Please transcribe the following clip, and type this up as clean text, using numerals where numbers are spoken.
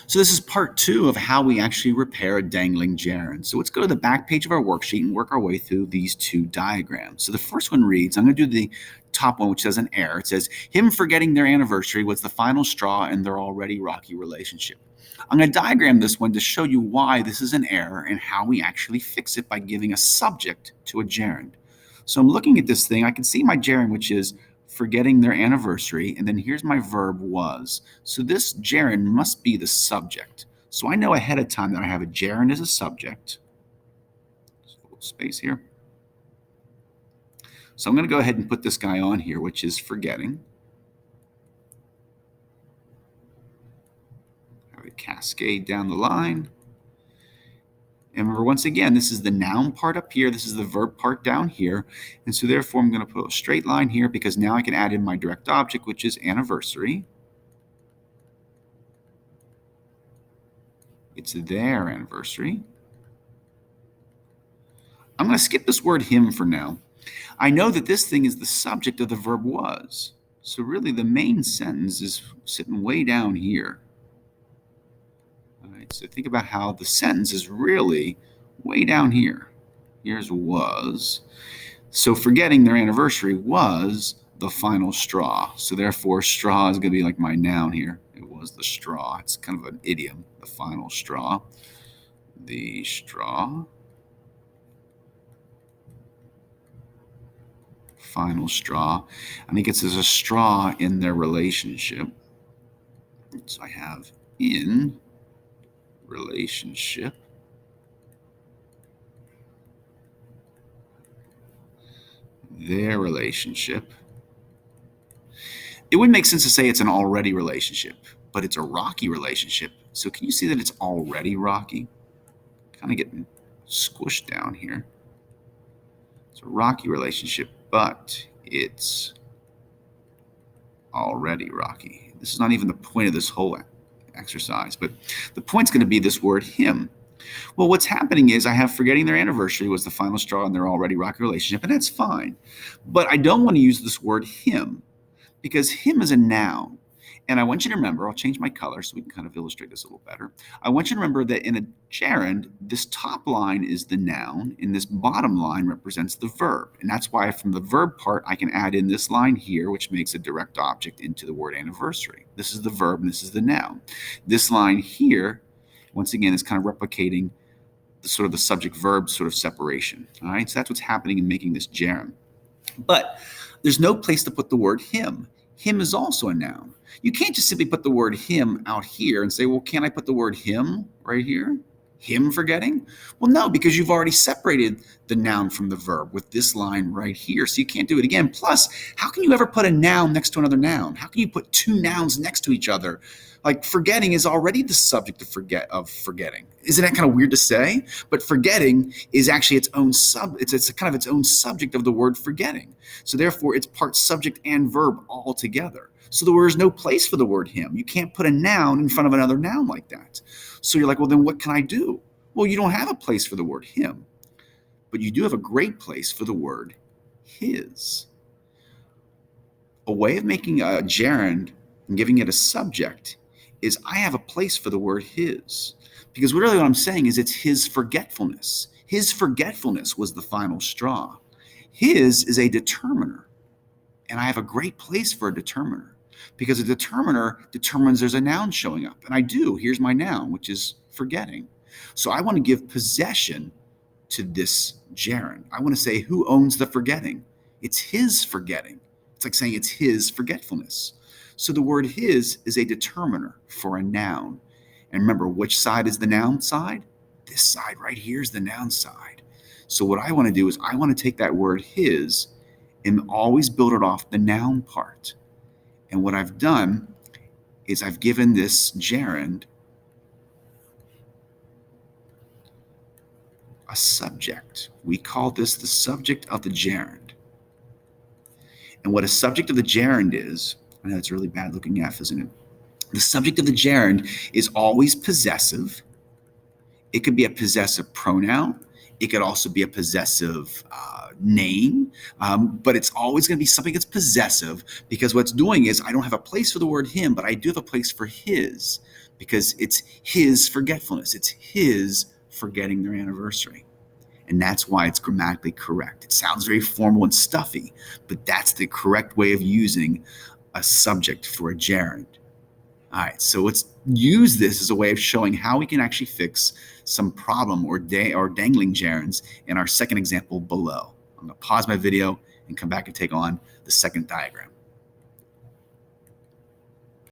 So this is part 2 of how we actually repair a dangling gerund. So let's go to the back page of our worksheet and work our way through these 2 diagrams. So the first one reads, I'm going to do the top one, which says an error. It says, him forgetting their anniversary was the final straw in their already rocky relationship. I'm going to diagram this one to show you why this is an error and how we actually fix it by giving a subject to a gerund. So I'm looking at this thing. I can see my gerund, which is forgetting their anniversary, and then here's my verb was. So this gerund must be the subject. So I know ahead of time that I have a gerund as a subject. Just a little space here. So I'm going to go ahead and put this guy on here, which is forgetting. Have it cascade down the line. And remember, once again, this is the noun part up here. This is the verb part down here. And so therefore, I'm going to put a straight line here because now I can add in my direct object, which is anniversary. It's their anniversary. I'm going to skip this word him for now. I know that this thing is the subject of the verb was. So really, the main sentence is sitting way down here. All right, so think about how the sentence is really way down here. Here's was. So forgetting their anniversary was the final straw. So therefore, straw is going to be like my noun here. It was the straw. It's kind of an idiom, the final straw. The straw. Final straw. I think it's as a straw in their relationship. So I have in relationship. Their relationship. It would make sense to say it's an already relationship, but it's a rocky relationship. So can you see that it's already rocky? Kind of getting squished down here. It's a rocky relationship, but it's already rocky. This is not even the point of this whole exercise, but the point's going to be this word him. Well, what's happening is I have forgetting their anniversary was the final straw in their already rocky relationship, and that's fine. But I don't want to use this word him because him is a noun. And I want you to remember, I'll change my color so we can kind of illustrate this a little better. I want you to remember that in a gerund, this top line is the noun and this bottom line represents the verb. And that's why from the verb part, I can add in this line here, which makes a direct object into the word anniversary. This is the verb and this is the noun. This line here, once again, is kind of replicating the sort of the subject-verb sort of separation. All right, so that's what's happening in making this gerund. But there's no place to put the word him. Him is also a noun. You can't just simply put the word him out here and say, well, can't I put the word him right here? Him forgetting? Well, no, because you've already separated the noun from the verb with this line right here. So you can't do it again. Plus, how can you ever put a noun next to another noun? How can you put two nouns next to each other? Like forgetting is already the subject of forgetting. Isn't that kind of weird to say? But forgetting is actually its own it's kind of its own subject of the word forgetting. So therefore, it's part subject and verb all together. So there is no place for the word him. You can't put a noun in front of another noun like that. So you're like, well, then what can I do? Well, you don't have a place for the word him, but you do have a great place for the word his. A way of making a gerund and giving it a subject is I have a place for the word his. Because really what I'm saying is it's his forgetfulness. His forgetfulness was the final straw. His is a determiner. And I have a great place for a determiner. Because a determiner determines there's a noun showing up. And I do. Here's my noun, which is forgetting. So I want to give possession to this gerund. I want to say who owns the forgetting. It's his forgetting. It's like saying it's his forgetfulness. So the word his is a determiner for a noun. And remember, which side is the noun side? This side right here is the noun side. So what I want to do is I want to take that word his and always build it off the noun part. And what I've done is I've given this gerund a subject. We call this the subject of the gerund. And what a subject of the gerund is, I know it's a really bad looking F, isn't it? The subject of the gerund is always possessive. It could be a possessive pronoun. It could also be a possessive name, but it's always going to be something that's possessive because what's doing is I don't have a place for the word him, but I do have a place for his because it's his forgetfulness. It's his forgetting their anniversary. And that's why it's grammatically correct. It sounds very formal and stuffy, but that's the correct way of using a subject for a gerund. All right, so let's use this as a way of showing how we can actually fix some problem or dangling gerunds in our second example below. I'm going to pause my video and come back and take on the second diagram.